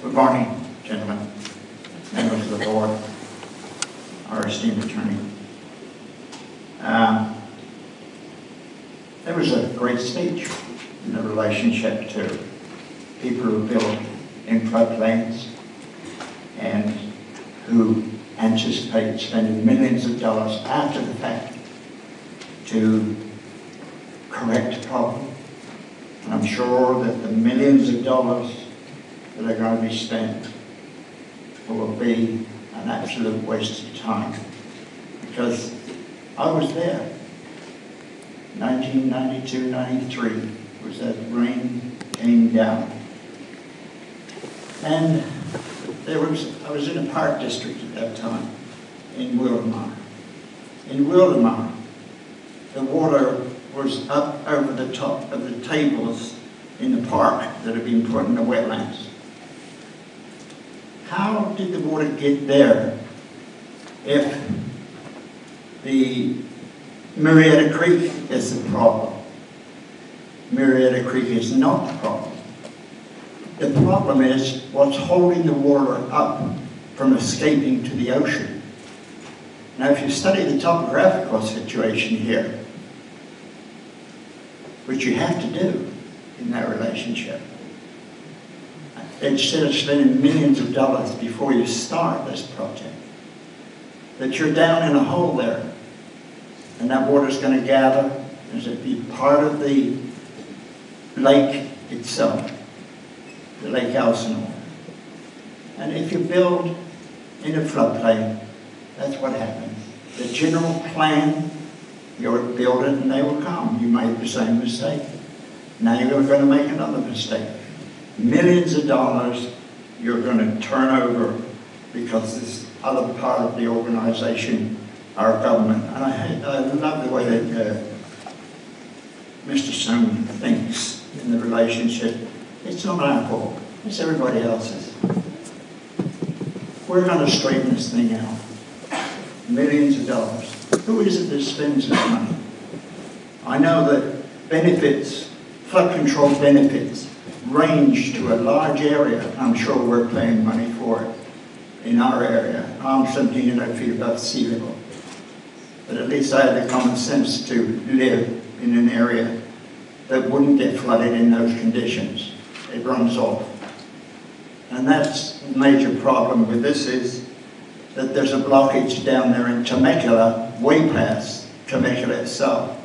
Good morning, gentlemen, members of the board, our esteemed attorney. There was a great speech in the relationship to people who build in floodplains and who anticipate spending millions of dollars after the fact to correct the problem. And I'm sure that the millions of dollars that are going to be spent will be an absolute waste of time. Because I was there, 1992, 93, was that rain came down. And I was in a park district at that time, in Wildemar. In Wildemar, the water was up over the top of the tables in the park that had been put in the wetlands. How did the water get there if the Marietta Creek is the problem? Marietta Creek is not the problem. The problem is what's holding the water up from escaping to the ocean. Now, if you study the topographical situation here, which you have to do in that relationship, instead of spending millions of dollars before you start this project, that you're down in a hole there, and that water's going to gather and it'll be part of the lake itself, the Lake Elsinore. And if you build in a floodplain, that's what happens. The general plan, you'll build it and they will come. You made the same mistake. Now you're going to make another mistake. Millions of dollars you're going to turn over because this other part of the organization, our government, and I love the way that Mr. Stone thinks in the relationship. It's not our fault, it's everybody else's. We're going to straighten this thing out. Millions of dollars. Who is it that spends this money? I know that benefits, flood control benefits, range to a large area. I'm sure we're paying money for it in our area. I'm 1,700 feet above sea level. But at least I had the common sense to live in an area that wouldn't get flooded in those conditions. It runs off. And that's the major problem with this is that there's a blockage down there in Temecula, way past Temecula itself.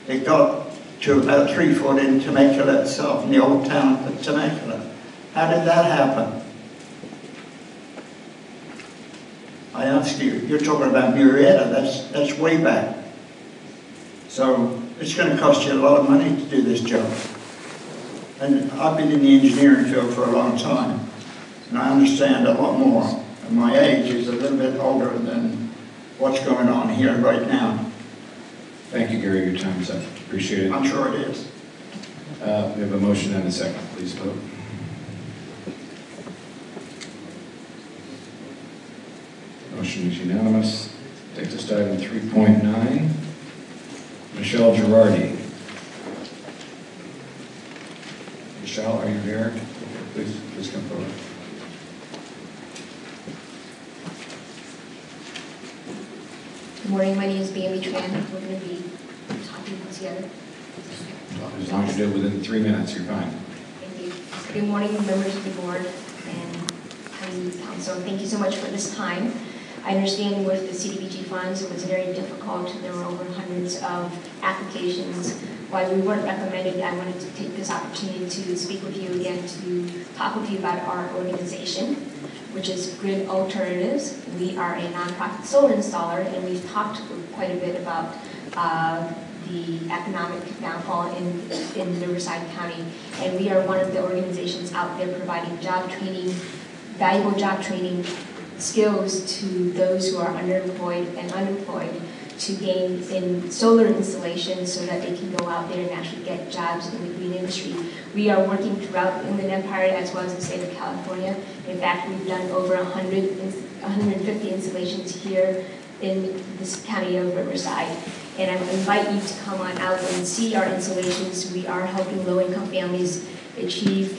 It got to about 3 foot in Temecula itself, in the old town of Temecula. How did that happen? I ask you, you're talking about Marietta, that's way back. So it's going to cost you a lot of money to do this job. And I've been in the engineering field for a long time, and I understand a lot more. And my age is a little bit older than what's going on here right now. Thank you, Gary. Your time is up. Appreciate it. I'm sure it is. We have a motion and a second. Please vote. Motion is unanimous. Takes us to item 3.9. Michelle Girardi. Michelle, are you here? Please come forward. Good morning, my name is Bailey Tran. We're going to be talking together. As long as you do it within 3 minutes, you're fine. Thank you. Good morning, members of the board and council. Thank you so much for this time. I understand with the CDBG funds, it was very difficult. There were over hundreds of applications. While we weren't recommended, I wanted to take this opportunity to speak with you again to talk with you about our organization, which is Grid Alternatives. We are a nonprofit solar installer, and we've talked quite a bit about the economic downfall in Riverside County. And we are one of the organizations out there providing job training, valuable job training skills to those who are underemployed and unemployed to gain in solar installation so that they can go out there and actually get jobs in the green industry. We are working throughout the Inland Empire as well as the state of California. In fact, we've done over 150 installations here in this county of Riverside. And I invite you to come on out and see our installations. We are helping low-income families achieve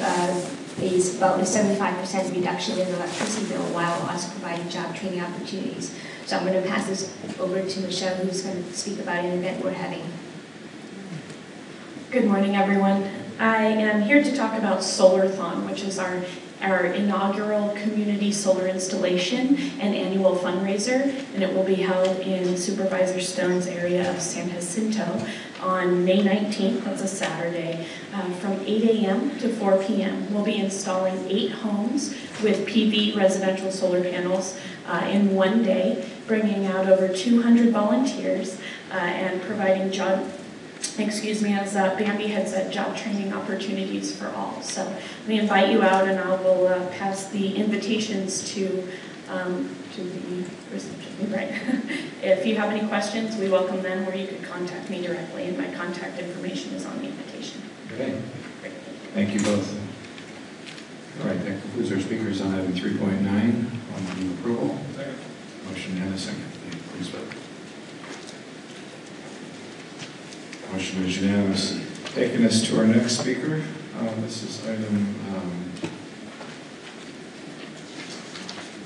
is about a 75% reduction in electricity bill while also providing job training opportunities. So I'm going to pass this over to Michelle, who's going to speak about an event we're having. Good morning, everyone. I am here to talk about Solar-thon, which is our inaugural community solar installation and annual fundraiser, and it will be held in Supervisor Stone's area of San Jacinto on May 19th, that's a Saturday, from 8 a.m. to 4 p.m. We'll be installing 8 homes with PV residential solar panels in one day, bringing out over 200 volunteers and providing as Bambi had said, job training opportunities for all. So we invite you out, and I will pass the invitations to the reception. Right. If you have any questions, we welcome them, or you could contact me directly, and my contact information is on the invitation. Okay. Great. Thank you both. All right, that concludes our speakers on item 3.9 on the approval. Motion and a second. Please vote. Motion is unanimous. Taking us to our next speaker. This is item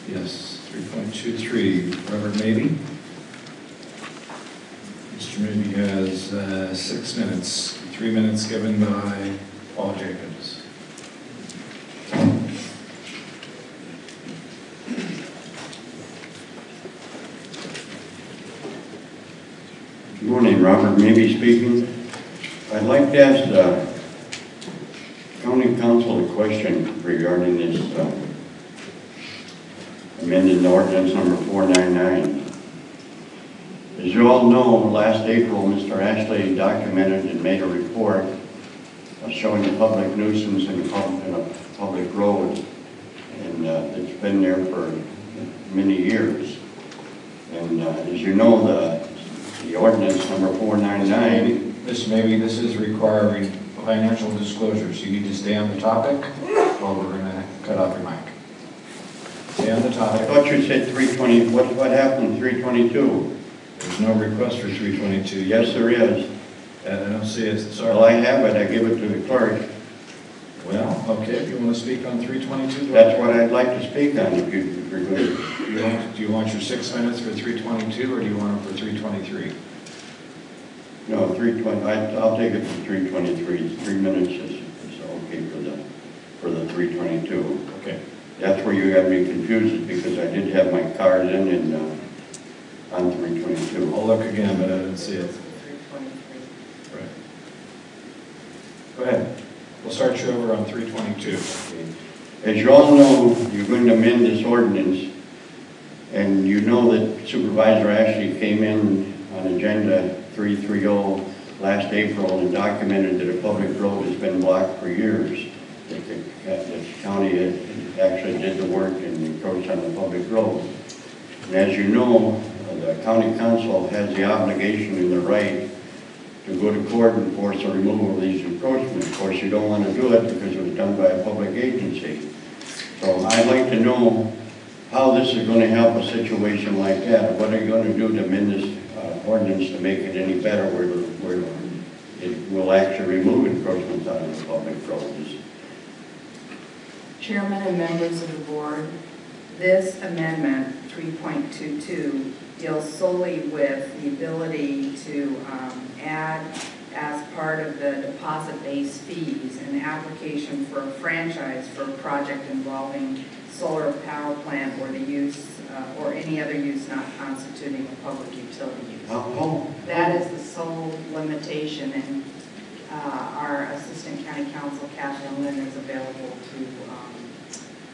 3.23. Robert Mabey. Mr. Mabey has 6 minutes. 3 minutes given by Paul Jacobs. Good morning, Robert Mabey speaking. I'd like to ask the County Council a question regarding this amended ordinance number 499. As you all know, last April, Mr. Ashley documented and made a report showing the public nuisance in a public road, and it's been there for many years. And as you know, the ordinance number 499. Mr. Mabey, this is requiring financial disclosures. You need to stay on the topic, or we're going to cut off your mic. Stay on the topic. I thought you said 320. What happened in 322? There's no request for 322. Yes, there is. I don't see it. Sorry. Well, I have it. I give it to the clerk. Well, okay. If you want to speak on 322, that's what I'd like to speak on. If you're good. Do you want your 6 minutes for 322, or do you want them for 323? No, 320. I'll take it for 323. 3 minutes is okay for the 322. Okay. That's where you got me confused, because I did have my card in and on 322. I'll look again, but I didn't see it. 323. Right. Go ahead. We'll start you over on 322. Okay. As you all know, you're going to amend this ordinance, and you know that Supervisor Ashley came in on agenda 330 last April and documented that a public road has been blocked for years. The county actually did the work and encroached on the public road. And as you know, the county council has the obligation and the right to go to court and force the removal of these encroachments. Of course, you don't want to do it because it was done by a public agency. So I'd like to know how this is going to help a situation like that. What are you going to do to amend this ordinance to make it any better where it will actually remove encroachments out of the public roads? Chairman and members of the board, this amendment, 3.22, deals solely with the ability to add, as part of the deposit-based fees, an application for a franchise for a project involving solar power plant or the use or any other use not constituting a public utility use. That is the sole limitation, and our Assistant County Counsel, Catherine Lynn, is available to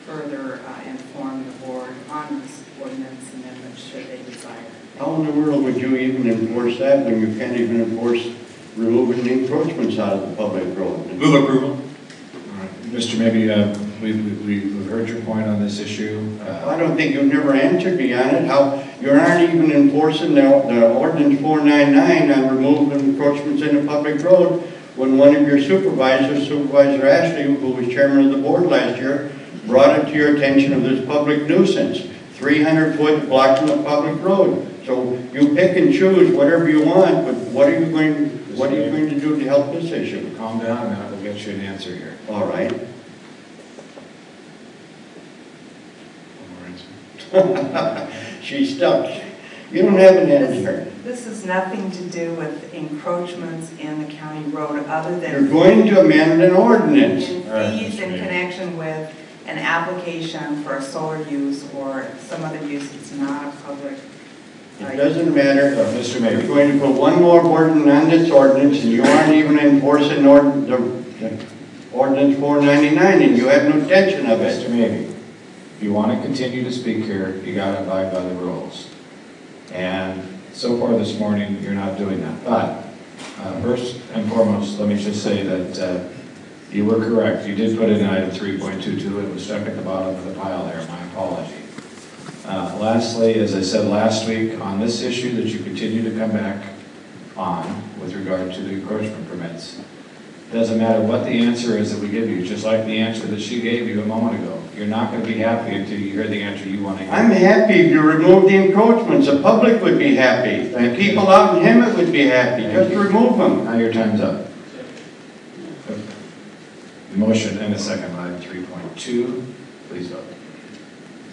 further inform the board on this ordinance amendment should they desire. How in the world would you even enforce that when you can't even enforce removing the encroachments out of the public road? Move approval. All right. Mr. Mabey, we've heard your point on this issue. I don't think you've never answered me on it. How you aren't even enforcing the ordinance 499 on removing encroachments in the public road when one of your supervisors, Supervisor Ashley, who was chairman of the board last year, brought it to your attention of this public nuisance, 300-foot blocking the public road. So you pick and choose whatever you want, but what are you going to do to help this issue? Calm down, and we'll get you an answer here. All right. She's stuck. You don't have an answer. This has nothing to do with encroachments in the county road other You're than going to amend an ordinance. fees in connection with an application for a solar use or some other use. It's not a public. It doesn't matter. Mr. You're Mayor. going to put one more burden on this ordinance, and you aren't even enforcing the ordinance 499, and you have no intention of it. Mr. Mabey, if you want to continue to speak here, you got to abide by the rules. And so far this morning, you're not doing that. But first and foremost, let me just say that you were correct. You did put in item 3.22. It was stuck at the bottom of the pile there. My apology. Lastly, as I said last week, on this issue that you continue to come back on with regard to the encroachment permits, it doesn't matter what the answer is that we give you, just like the answer that she gave you a moment ago. You're not going to be happy until you hear the answer you want to hear. I'm happy if you remove the encroachments. The public would be happy. The people out in Hemet would be happy. Just remove them. Now your time's up. Motion and a second on item 3.2. Please vote.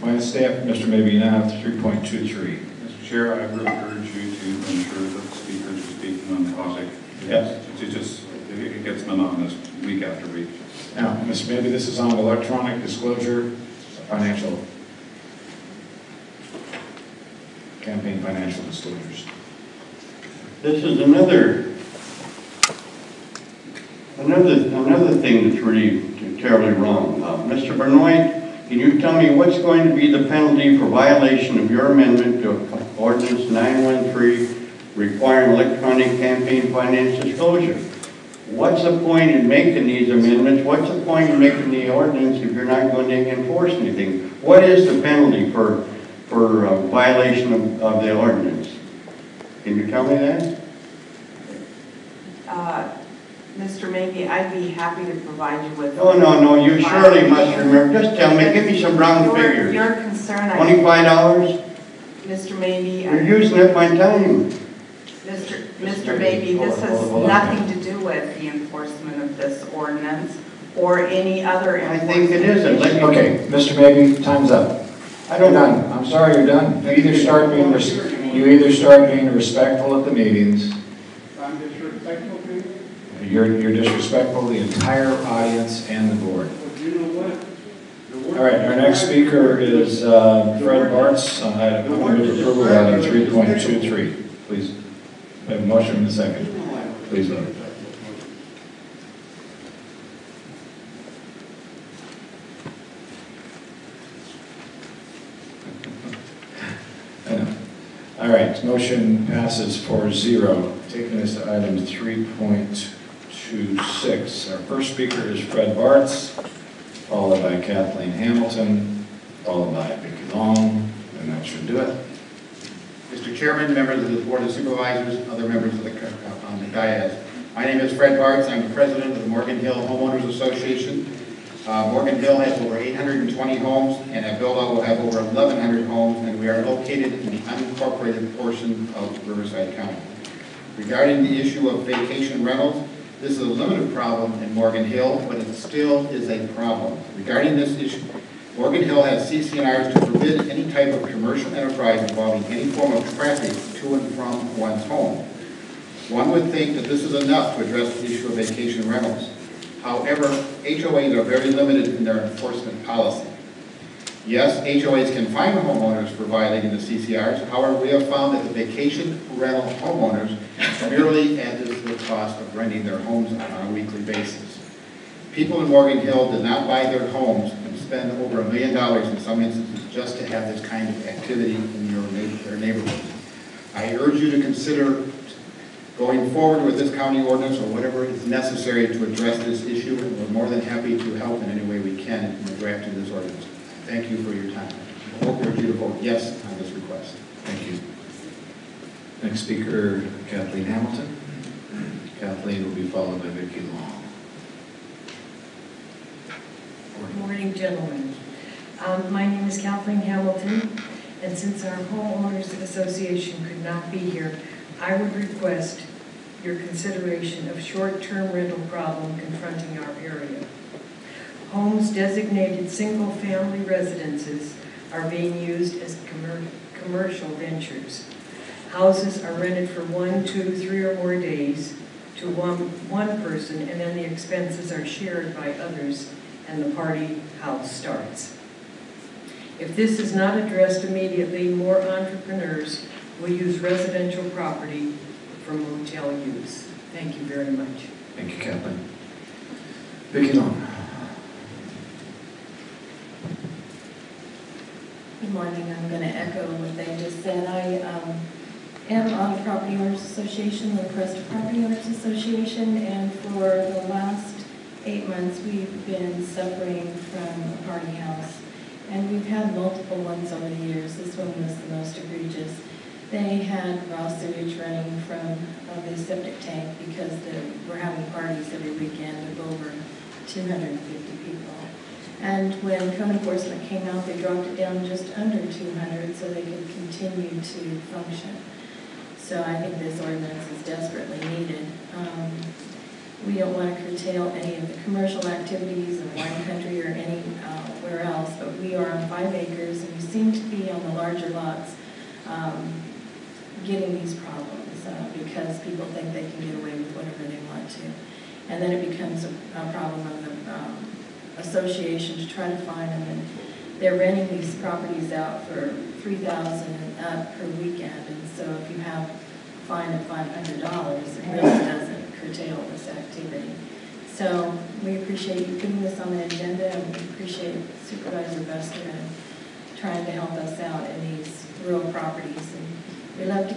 My staff, Mr. Maybe you now have 3.23. Mr. Chair, I would urge you to ensure that the speakers are speaking on topic. Yes. It gets monotonous week after week. Now, Mr. Maybe this is on electronic disclosure, financial, campaign financial disclosures. This is another thing that's really terribly wrong. Mr. Benoit, can you tell me what's going to be the penalty for violation of your amendment to Ordinance 913 requiring electronic campaign finance disclosure? What's the point in making these amendments? What's the point in making the ordinance if you're not going to enforce anything? What is the penalty for violation of the ordinance? Can you tell me that? Mr. Maybe, I'd be happy to provide you with. Oh, no, you surely must remember. Just tell me, give me some round figures. Your concern, $25? Mr. Maybe. You're using up my time. Mr. Maybe, this has nothing to do with the enforcement of this ordinance or any other I enforcement. think it isn't. Okay, Mr. Maybe, time's up. You're done. I'm sorry, you're done. You either start being respectful at the meetings. I'm disrespectful to you? You're disrespectful to the entire audience and the board. You know what? All right, our next speaker is Fred Bartz on item approval of item 3.23. Please, I have a motion and a second. Please vote. I know. All right, motion passes 4-0. Taking us to item 3.26. Our first speaker is Fred Bartz, followed by Kathleen Hamilton, followed by Vicki Long, and that should do it. Mr. Chairman, members of the Board of Supervisors, other members of the dais. My name is Fred Bartz. I'm the president of the Morgan Hill Homeowners Association. Morgan Hill has over 820 homes, and at Bilbao will have over 1,100 homes, and we are located in the unincorporated portion of Riverside County. Regarding the issue of vacation rentals, this is a limited problem in Morgan Hill, but it still is a problem. Regarding this issue, Morgan Hill has CC&Rs to forbid any type of commercial enterprise involving any form of traffic to and from one's home. One would think that this is enough to address the issue of vacation rentals. However, HOAs are very limited in their enforcement policy. Yes, HOAs can fine homeowners for violating the CCRs. However, we have found that the vacation rental homeowners merely adds to the cost of renting their homes on a weekly basis. People in Morgan Hill did not buy their homes and spend over $1 million in some instances just to have this kind of activity in their neighborhoods. I urge you to consider going forward with this county ordinance or whatever is necessary to address this issue, and we're more than happy to help in any way we can in the drafting of this ordinance. Thank you for your time. I hope urge you to vote yes on this request. Thank you. Next speaker, Kathleen Hamilton. Kathleen will be followed by Vicki Long. Good morning, gentlemen. My name is Kathleen Hamilton, and since our homeowners association could not be here, I would request your consideration of short-term rental problem confronting our area. Homes designated single-family residences are being used as commercial ventures. Houses are rented for 1, 2, 3 or more days to one person, and then the expenses are shared by others, and the party house starts. If this is not addressed immediately, more entrepreneurs will use residential property for motel use. Thank you very much. Thank you, Kathleen. Vicki Long. Good morning. I'm going to echo what they just said. I am on the Property Owners Association, the Crest Property Owners Association, and for the last 8 months we've been suffering from a party house. And we've had multiple ones over the years. This one was the most egregious. They had raw sewage running from the septic tank because we're having parties every weekend of over 250 people. And when code enforcement came out, they dropped it down just under 200 so they could continue to function. So I think this ordinance is desperately needed. We don't want to curtail any of the commercial activities of wine country or anywhere else, but we are on 5 acres and we seem to be on the larger lots getting these problems because people think they can get away with whatever they want to. And then it becomes a problem of the association to try to find them, and they're renting these properties out for $3,000 and up per weekend, and so if you have a fine of $500, it really doesn't curtail this activity. So we appreciate you putting this on the agenda, and we appreciate Supervisor Buster and trying to help us out in these rural properties. And we love to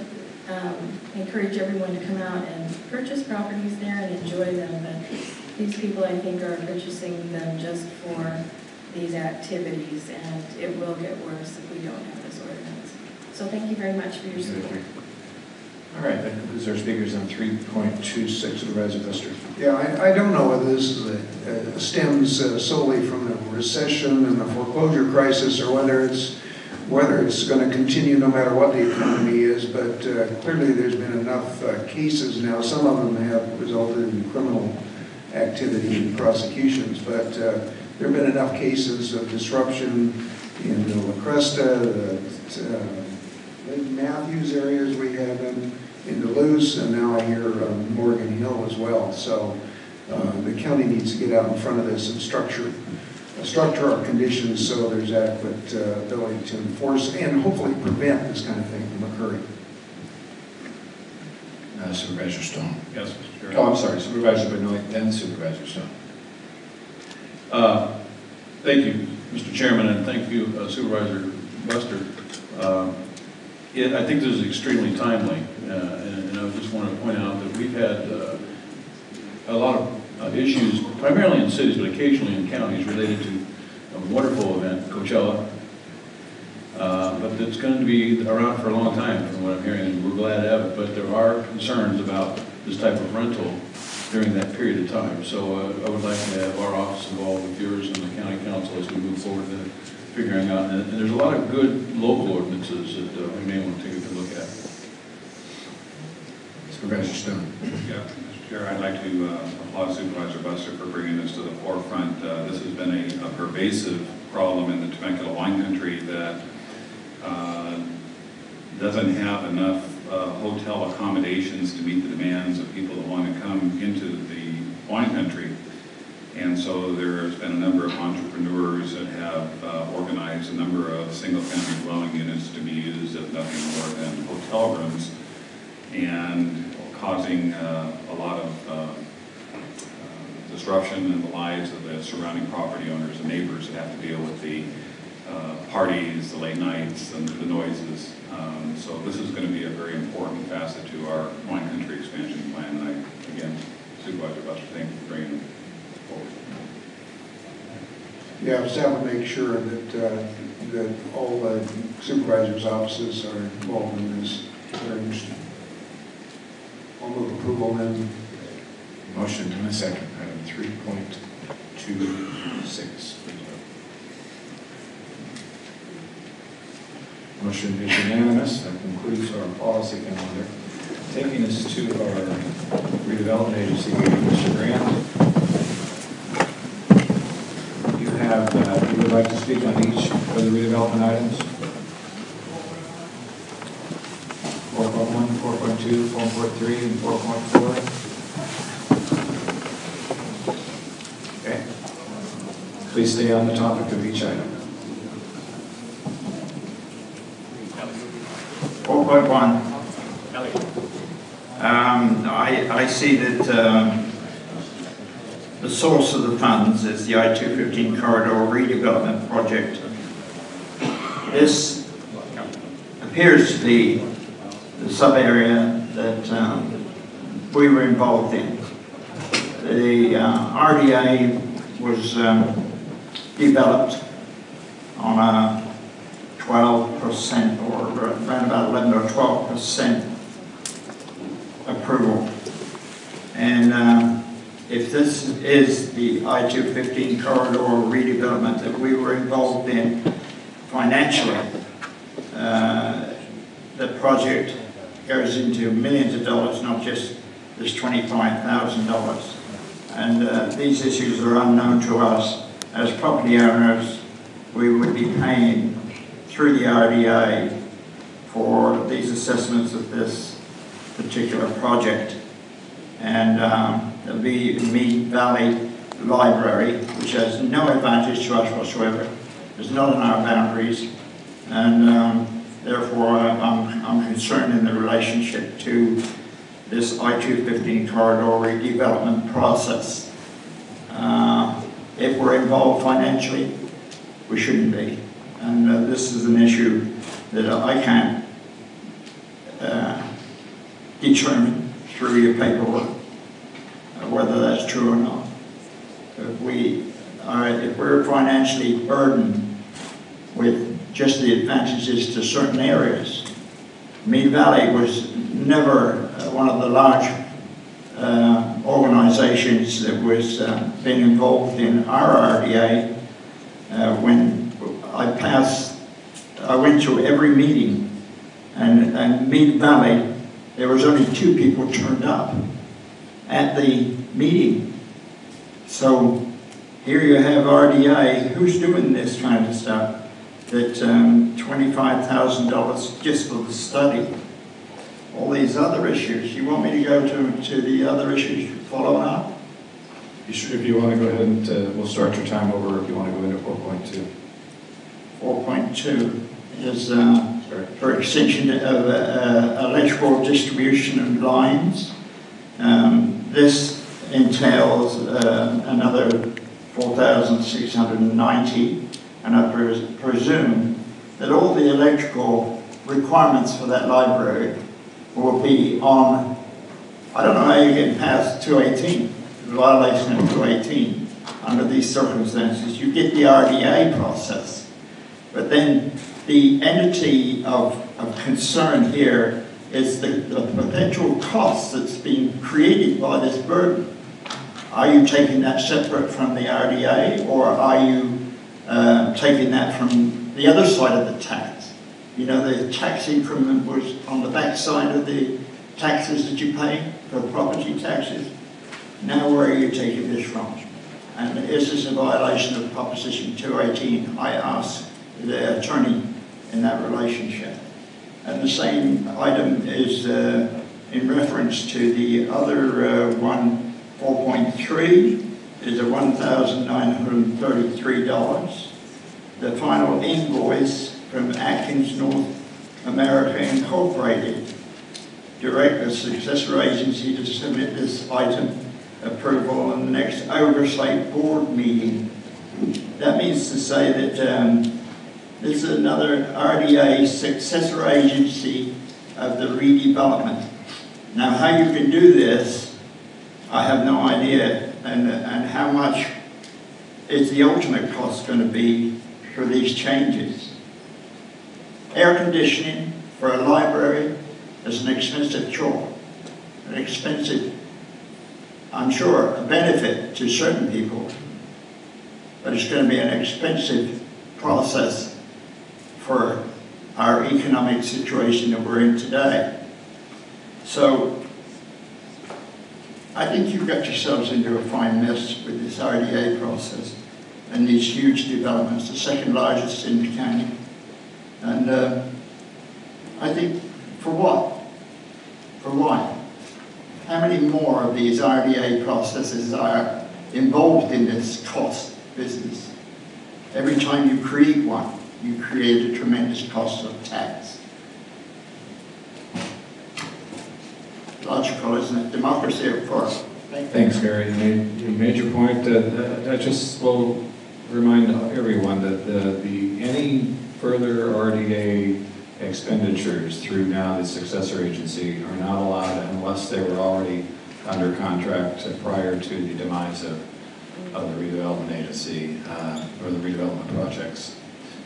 encourage everyone to come out and purchase properties there and enjoy them, but these people, I think, are purchasing them just for these activities, and it will get worse if we don't have this ordinance. So thank you very much for your support. All right, that concludes our speakers on 3.26, Supervisor Buster. Yeah, I don't know whether this stems solely from the recession and the foreclosure crisis, or whether it's going to continue no matter what the economy is, but clearly there's been enough cases now. Some of them have resulted in criminal activity and prosecutions, but there have been enough cases of disruption in the La Cresta, the Matthews areas we have them, in Duluth, and now I hear Morgan Hill as well. So the county needs to get out in front of this and structure our conditions so there's adequate ability to enforce and hopefully prevent this kind of thing from occurring. Supervisor Stone. Yes, Mr. Chair. Oh, I'm sorry, Supervisor Benoit, then Supervisor Stone. Thank you, Mr. Chairman, and thank you, Supervisor Buster. I think this is extremely timely, and I just want to point out that we've had a lot of issues, primarily in cities, but occasionally in counties, related to a wonderful event, Coachella. But it's going to be around for a long time, from what I'm hearing, and we're glad to have it. But there are concerns about this type of rental during that period of time. So I would like to have our office involved with yours and the county council as we move forward to figuring out. And there's a lot of good local ordinances that we may want to take a good look at. Supervisor Stone. Yeah, Mr. Chair, I'd like to applaud Supervisor Buster for bringing this to the forefront. This has been a pervasive problem in the Temecula wine country that doesn't have enough hotel accommodations to meet the demands of people that want to come into the wine country. And so there's been a number of entrepreneurs that have organized a number of single-family dwelling units to be used as nothing more than hotel rooms, and causing a lot of disruption in the lives of the surrounding property owners and neighbors that have to deal with the parties, the late nights, and the noises. So this is going to be a very important facet to our wine country expansion plan. And I, again, Supervisor Buster, thank you for bringing it forward. Yeah, staff will make sure that all the supervisors' offices are involved in this. Very interesting. I'll move approval then. Motion and a second. Item 3.26. Motion is unanimous. That concludes our policy calendar. Taking us to our redevelopment agency meeting, Mr. Grant. You have, would like to speak on each of the redevelopment items? 4.1, 4.2, 4.3, and 4.4. Okay. Please stay on the topic of each item. 4.1. I see that the source of the funds is the I-215 corridor redevelopment project. This appears to be the sub-area that we were involved in. The RDA was developed on a 12% or around about 11 or 12% approval. And if this is the I-215 corridor redevelopment that we were involved in financially, the project goes into millions of dollars, not just this $25,000. And these issues are unknown to us. As property owners, we would be paying through the RDA for these assessments of this particular project. And there'll be Mead Valley Library, which has no advantage to us whatsoever. It's not in our boundaries, and therefore I'm concerned in the relationship to this I-215 corridor redevelopment process. If we're involved financially, we shouldn't be. And this is an issue that I can't determine through your paperwork whether that's true or not. If we're financially burdened with just the advantages to certain areas, Mead Valley was never one of the large organizations that was been involved in our RDA. When I went to every meeting, and Mead Valley, there was only 2 people turned up at the meeting. So here you have RDA, who's doing this kind of stuff, that $25,000 just for the study. All these other issues, you want me to go to the other issues following up? If you want to go ahead and we'll start your time over if you want to go into 4.2. 4.2 is for extension of electrical distribution and lines. This entails another 4,690, and I presume that all the electrical requirements for that library will be on, I don't know how you get past 218, the violation of 218 under these circumstances. You get the RDA process, but then the entity of concern here is the potential cost that's being created by this burden. Are you taking that separate from the RDA, or are you taking that from the other side of the tax? You know, the tax increment was on the back side of the taxes that you pay for property taxes. Now where are you taking this from? And is this a violation of Proposition 218? I ask the attorney in that relationship. And the same item is in reference to the other one, 4.3, is a $1,933. The final invoice from Atkins North America Incorporated direct the successor agency to submit this item approval in the next oversight board meeting. That means to say that this is another RDA successor agency of the redevelopment. Now, how you can do this, I have no idea, and how much is the ultimate cost going to be for these changes. Air conditioning for a library is an expensive chore, an expensive, I'm sure, a benefit to certain people, but it's going to be an expensive process for our economic situation that we're in today. So I think you've got yourselves into a fine mess with this RDA process. and these huge developments, the second largest in the county. And I think, for what? For why? How many more of these RDA processes are involved in this cost business? Every time you create one, you create a tremendous cost of tax. Logical, isn't it? Democracy at first. Thanks, Gary. You made your point. I just will remind everyone that any further RDA expenditures through now the successor agency are not allowed unless they were already under contract prior to the demise of the redevelopment agency or the redevelopment projects.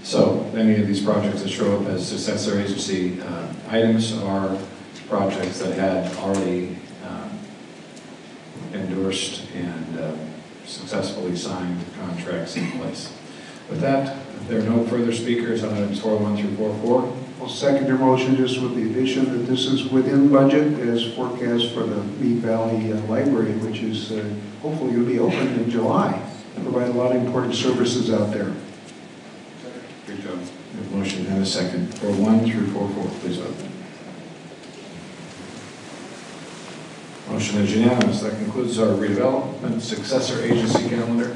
So any of these projects that show up as successor agency items are projects that had already endorsed and successfully signed contracts in place. With that, if there are no further speakers on items 4.1 through 4.4. I'll second your motion just with the addition that this is within budget as forecast for the Mead Valley Library, which is hopefully going to be open in July. Provide a lot of important services out there. Good job. We have a motion and a second. 4.1 through 4.4. Please vote. Motion is unanimous. That concludes our redevelopment successor agency calendar.